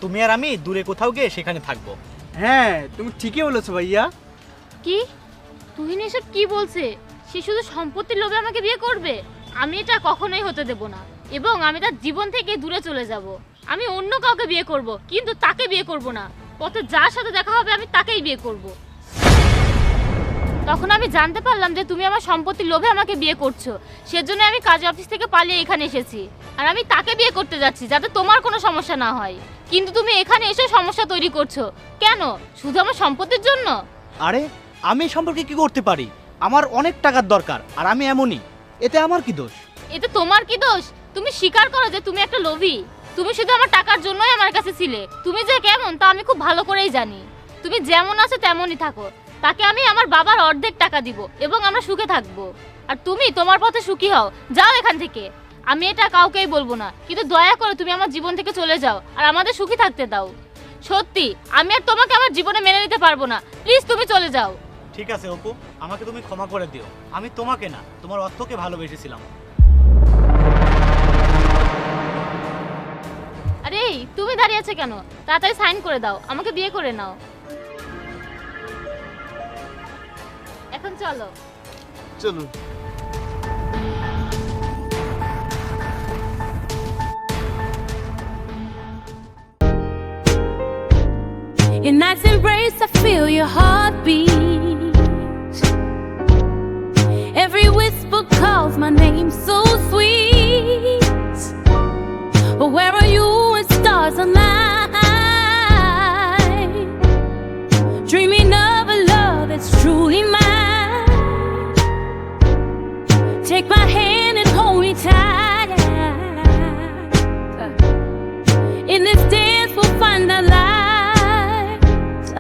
তুমি আর আমি দূরে কোথাও গিয়ে সেখানে থাকবো। হ্যাঁ তুমি ঠিকই বলেছো ভাইয়া। কি তুহিন এসব কি বলছে? সে শুধু সম্পত্তির লোভে আমাকে বিয়ে করবে? আমি এটা কখনোই হতে দেব না, এবং আমি তার জীবন থেকে দূরে চলে যাব। আমি অন্য কাউকে বিয়ে করব, কিন্তু তাকে বিয়ে করব না। পথে যার সাথে দেখা হবে আমি তাকেই বিয়ে করব। তখন আমি জানতে পারলাম যে তুমি আমার সম্পত্তির লোভে আমাকে বিয়ে করছো, সেজন্য আমি কাজ অফিস থেকে পালিয়ে এখানে এসেছি। আর আমি তাকে বিয়ে করতে যাচ্ছি যাতে তোমার কোনো সমস্যা না হয়, কিন্তু তুমি এখানে এসে সমস্যা তৈরি করছো কেন? শুধু আমার সম্পত্তির জন্য? আরে আমি এই সম্পর্কে কি করতে পারি? আমার অনেক টাকার দরকার, আর আমি এমনই। এতে আমার কি দোষ? এতে তোমার কি দোষ? তুমি স্বীকার করো যে তুমি একটা লোভী। তুমি শুধু আমার টাকার জন্যই আমার কাছে ছিলে। তুমি যে কেমন তা আমি খুব ভালো করেই জানি। তুমি যেমন আছো তেমনই থাকো। তাকে আমি আমার বাবার অর্ধেক টাকা দিব এবং আমরা সুখে থাকবো। আর তুমি তোমার পথে সুখী হও, যাও এখান থেকে। আমি এটা কাউকেই বলবো না, কিন্তু দয়া করে তুমি আমার জীবন থেকে চলে যাও আর আমাদের সুখী থাকতে দাও। সত্যি আমি আর তোমাকে আমার জীবনে মেনে নিতে পারবো না। প্লিজ তুমি চলে যাও। ঠিক আছে অপু, আমাকে তুমি ক্ষমা করে দিও। আমি তোমাকে না, তোমার অর্থকে ভালোবেসেছিলাম। আরে তুমি দাঁড়িয়ে আছো কেন? তাড়াতাড়ি সাইন করে দাও, আমাকে বিয়ে করে নাও। এখন চলো। চলুন। In night's embrace, I feel your heartbeat. Every whisper calls my name so sweet.